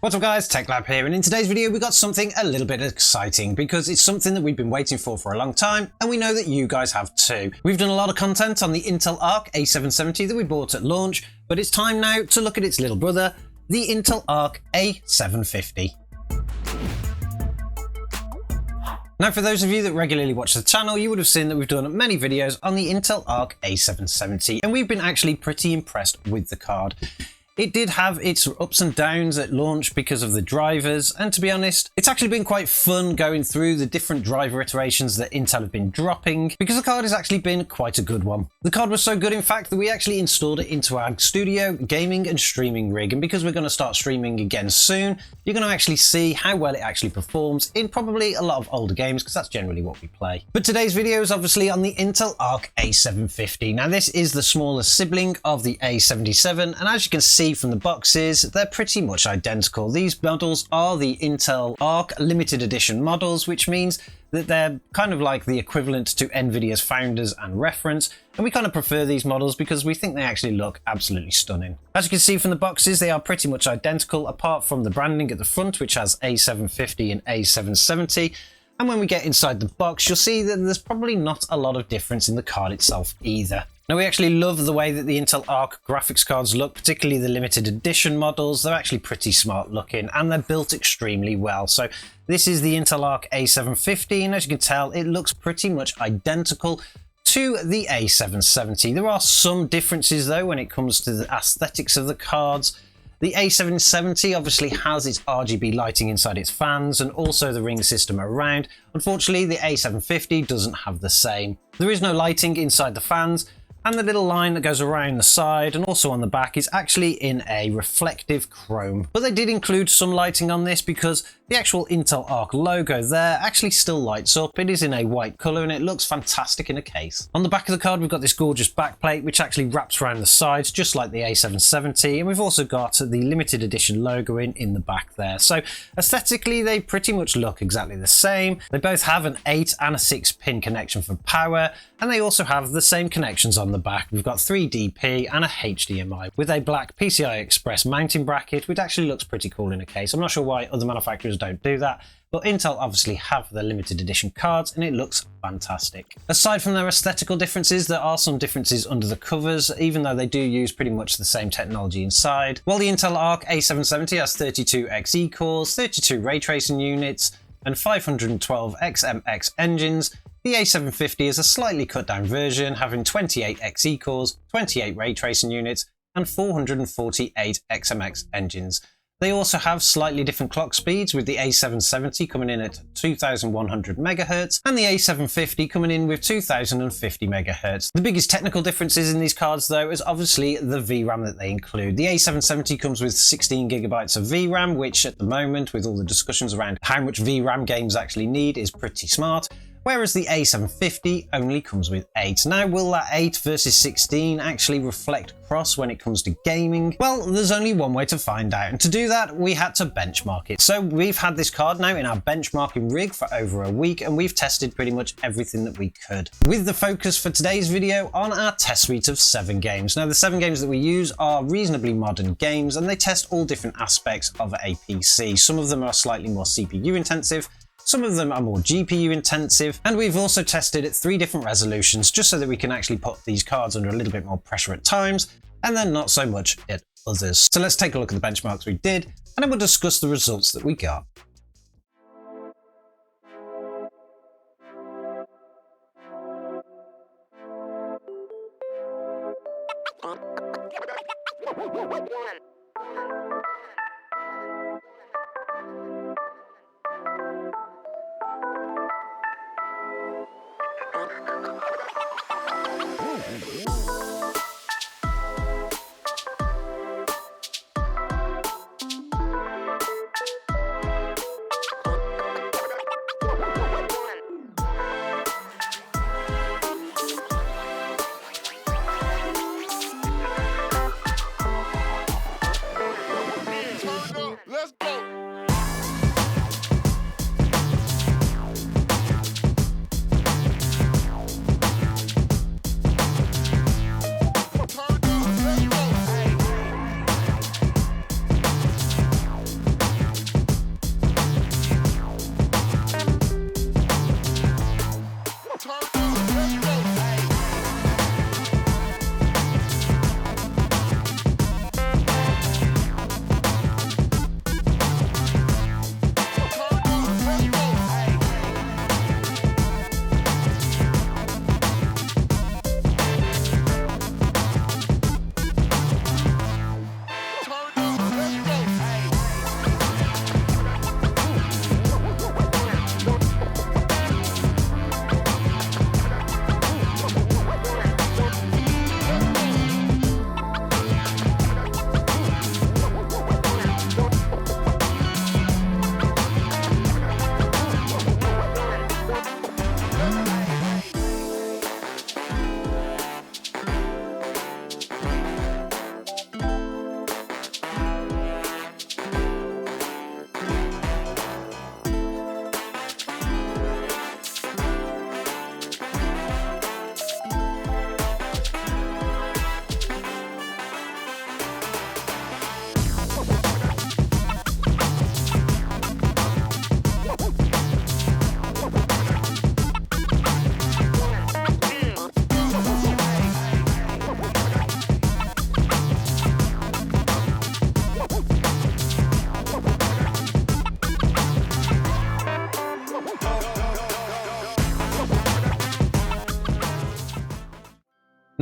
What's up guys, TechLab here, and in today's video we got something a little bit exciting because it's something that we've been waiting for a long time, and we know that you guys have too. We've done a lot of content on the Intel Arc A770 that we bought at launch, but it's time now to look at its little brother, the Intel Arc A750. Now, for those of you that regularly watch the channel, you would have seen that we've done many videos on the Intel Arc A770, and we've been actually pretty impressed with the card. It did have its ups and downs at launch because of the drivers, and to be honest, it's actually been quite fun going through the different driver iterations that Intel have been dropping, because the card has actually been quite a good one. The card was so good, in fact, that we actually installed it into our studio, gaming and streaming rig, and because we're going to start streaming again soon, you're going to actually see how well it actually performs in probably a lot of older games, because that's generally what we play. But today's video is obviously on the Intel Arc A750. Now, this is the smaller sibling of the A77, and as you can see from the boxes, they're pretty much identical. These models are the Intel Arc limited edition models, which means that they're kind of like the equivalent to Nvidia's Founders and Reference, and we kind of prefer these models because we think they actually look absolutely stunning. As you can see from the boxes, they are pretty much identical apart from the branding at the front, which has A750 and A770. And when we get inside the box, you'll see that there's probably not a lot of difference in the card itself either. Now, we actually love the way that the Intel Arc graphics cards look, particularly the limited edition models. They're actually pretty smart looking and they're built extremely well. So this is the Intel Arc A750, and as you can tell, it looks pretty much identical to the A770. There are some differences though when it comes to the aesthetics of the cards. The A770 obviously has its RGB lighting inside its fans and also the ring system around. Unfortunately, the A750 doesn't have the same. There is no lighting inside the fans, and the little line that goes around the side and also on the back is actually in a reflective chrome. But they did include some lighting on this because the actual Intel Arc logo there actually still lights up. It is in a white colour and it looks fantastic in a case. On the back of the card, we've got this gorgeous backplate which actually wraps around the sides just like the A770, and we've also got the limited edition logo in the back there. So aesthetically, they pretty much look exactly the same. They both have an 8 and a 6 pin connection for power, and they also have the same connections on the back. We've got 3 DP and a HDMI with a black PCI Express mounting bracket, which actually looks pretty cool in a case. I'm not sure why other manufacturers don't do that, but Intel obviously have the limited edition cards and it looks fantastic. Aside from their aesthetical differences, there are some differences under the covers, even though they do use pretty much the same technology inside. While the Intel Arc A770 has 32 Xe cores, 32 ray tracing units, and 512 XMX engines, the A750 is a slightly cut down version, having 28 Xe cores, 28 ray tracing units, and 448 XMX engines. They also have slightly different clock speeds, with the A770 coming in at 2100 MHz and the A750 coming in with 2050 MHz. The biggest technical differences in these cards though is obviously the VRAM that they include. The A770 comes with 16 GB of VRAM, which at the moment, with all the discussions around how much VRAM games actually need, is pretty smart. Whereas the A750 only comes with 8. Now, will that 8 versus 16 actually reflect across when it comes to gaming? Well, there's only one way to find out, and to do that, we had to benchmark it. So we've had this card now in our benchmarking rig for over a week, and we've tested pretty much everything that we could, with the focus for today's video on our test suite of 7 games. Now, the 7 games that we use are reasonably modern games, and they test all different aspects of a PC. Some of them are slightly more CPU intensive, some of them are more GPU intensive, and we've also tested at 3 different resolutions just so that we can actually put these cards under a little bit more pressure at times and then not so much at others. So let's take a look at the benchmarks we did, and then we'll discuss the results that we got. Let's go.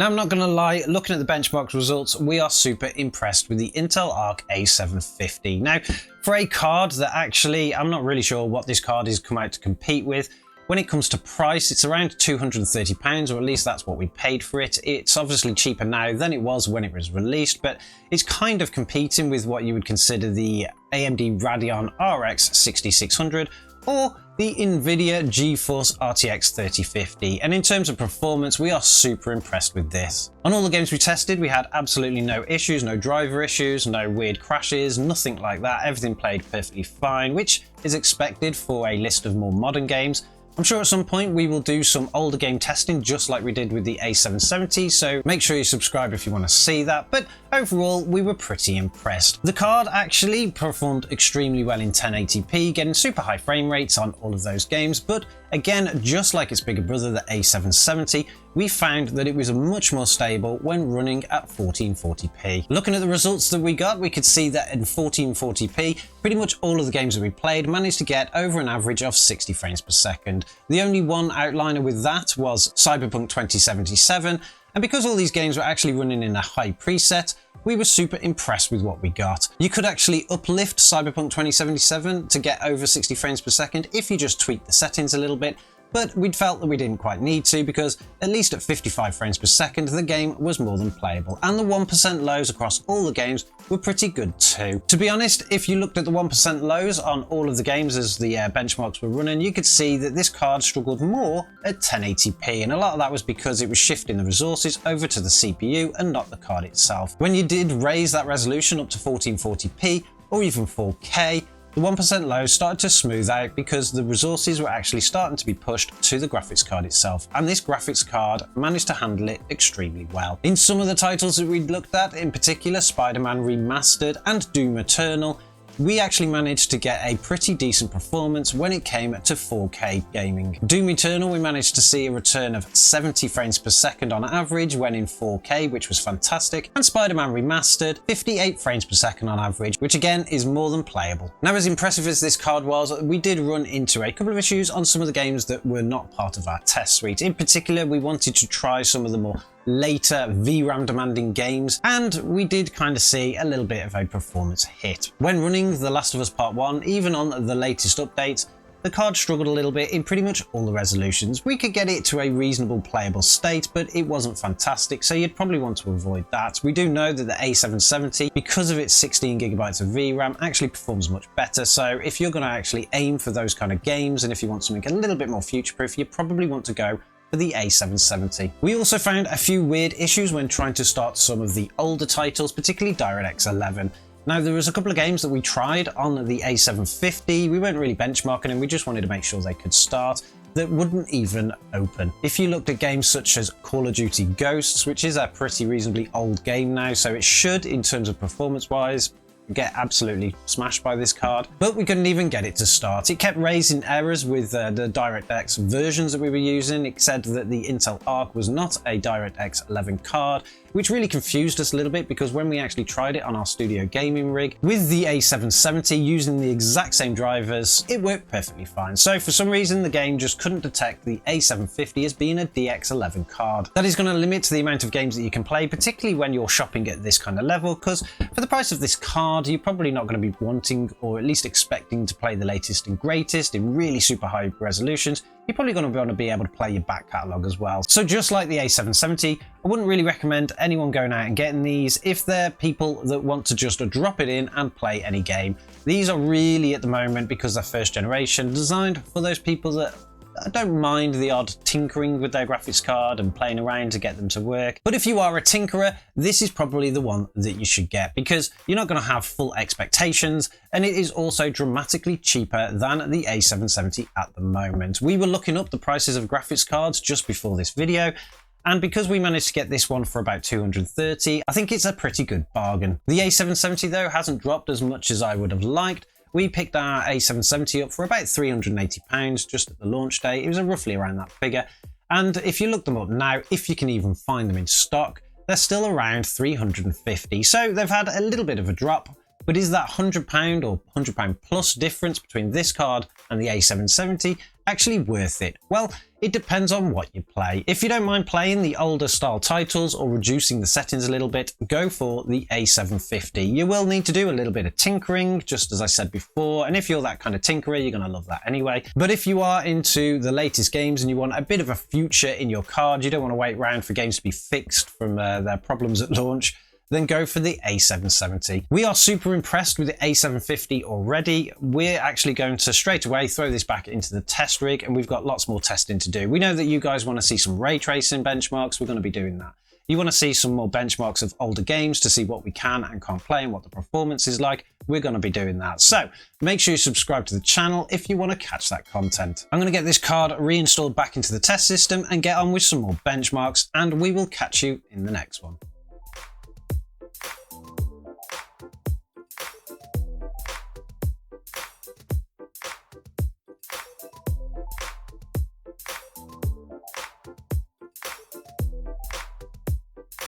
Now, I'm not going to lie, looking at the benchmark results, we are super impressed with the Intel Arc A750. Now, for a card that actually, I'm not really sure what this card is come out to compete with. When it comes to price, it's around £230, or at least that's what we paid for it. It's obviously cheaper now than it was when it was released, but it's kind of competing with what you would consider the AMD Radeon RX 6600 or the Nvidia GeForce RTX 3050. And in terms of performance, we are super impressed with this. On all the games we tested, we had absolutely no issues, no driver issues, no weird crashes, nothing like that. Everything played perfectly fine, which is expected for a list of more modern games. I'm sure at some point we will do some older game testing just like we did with the A770, so make sure you subscribe if you want to see that, but overall we were pretty impressed. The card actually performed extremely well in 1080p, getting super high frame rates on all of those games, but again, just like its bigger brother, the A770, we found that it was much more stable when running at 1440p. Looking at the results that we got, we could see that in 1440p, pretty much all of the games that we played managed to get over an average of 60 frames per second. The only one outliner with that was Cyberpunk 2077, and because all these games were actually running in a high preset, we were super impressed with what we got. You could actually uplift Cyberpunk 2077 to get over 60 frames per second if you just tweak the settings a little bit, but we'd felt that we didn't quite need to because at least at 55 frames per second, the game was more than playable. And the 1% lows across all the games were pretty good too. To be honest, if you looked at the 1% lows on all of the games as the benchmarks were running, you could see that this card struggled more at 1080p. And a lot of that was because it was shifting the resources over to the CPU and not the card itself. When you did raise that resolution up to 1440p or even 4K, the 1% lows started to smooth out because the resources were actually starting to be pushed to the graphics card itself, and this graphics card managed to handle it extremely well. In some of the titles that we'd looked at, in particular Spider-Man Remastered and Doom Eternal, we actually managed to get a pretty decent performance when it came to 4K gaming. Doom Eternal, we managed to see a return of 70 frames per second on average when in 4K, which was fantastic, and Spider-Man Remastered, 58 frames per second on average, which again is more than playable. Now, as impressive as this card was, we did run into a couple of issues on some of the games that were not part of our test suite. In particular, we wanted to try some of the more later VRAM demanding games, and we did kind of see a little bit of a performance hit. When running The Last of Us Part 1, even on the latest updates, the card struggled a little bit in pretty much all the resolutions. We could get it to a reasonable playable state, but it wasn't fantastic, so you'd probably want to avoid that. We do know that the A770, because of its 16GB of VRAM, actually performs much better, so if you're going to actually aim for those kind of games, and if you want something a little bit more future-proof, you probably want to go for the A770. We also found a few weird issues when trying to start some of the older titles, particularly DirectX 11. Now, there was a couple of games that we tried on the A750. We weren't really benchmarking them, we just wanted to make sure they could start, that wouldn't even open. If you looked at games such as Call of Duty Ghosts, which is a pretty reasonably old game now, so it should, in terms of performance-wise, get absolutely smashed by this card, but we couldn't even get it to start. It kept raising errors with the DirectX versions that we were using. It said that the Intel Arc was not a DirectX 11 card, which really confused us a little bit because when we actually tried it on our studio gaming rig with the A770 using the exact same drivers, it worked perfectly fine. So for some reason, the game just couldn't detect the A750 as being a DX11 card. That is going to limit the amount of games that you can play, particularly when you're shopping at this kind of level, because for the price of this card, you're probably not going to be wanting or at least expecting to play the latest and greatest in really super high resolutions. You're probably going to want to be able to play your back catalogue as well. So just like the A770, I wouldn't really recommend anyone going out and getting these if they're people that want to just drop it in and play any game. These are really, at the moment, because they're first generation, designed for those people that don't mind the odd tinkering with their graphics card and playing around to get them to work. But if you are a tinkerer, this is probably the one that you should get because you're not going to have full expectations, and it is also dramatically cheaper than the A770 at the moment. We were looking up the prices of graphics cards just before this video, and because we managed to get this one for about $230, I think it's a pretty good bargain. The A770 though hasn't dropped as much as I would have liked. We picked our A770 up for about £380 just at the launch day. It was roughly around that figure. And if you look them up now, if you can even find them in stock, they're still around $350. So they've had a little bit of a drop, But is that £100 or £100 plus difference between this card and the A770 actually worth it? Well, it depends on what you play. If you don't mind playing the older style titles or reducing the settings a little bit, go for the A750. You will need to do a little bit of tinkering, just as I said before, and if you're that kind of tinkerer, you're going to love that anyway. But if you are into the latest games and you want a bit of a future in your card, you don't want to wait around for games to be fixed from their problems at launch, then go for the A770. We are super impressed with the A750 already. We're actually going to straight away throw this back into the test rig, and we've got lots more testing to do. We know that you guys want to see some ray tracing benchmarks. We're going to be doing that. You want to see some more benchmarks of older games to see what we can and can't play and what the performance is like. We're going to be doing that. So make sure you subscribe to the channel if you want to catch that content. I'm going to get this card reinstalled back into the test system and get on with some more benchmarks, and we will catch you in the next one.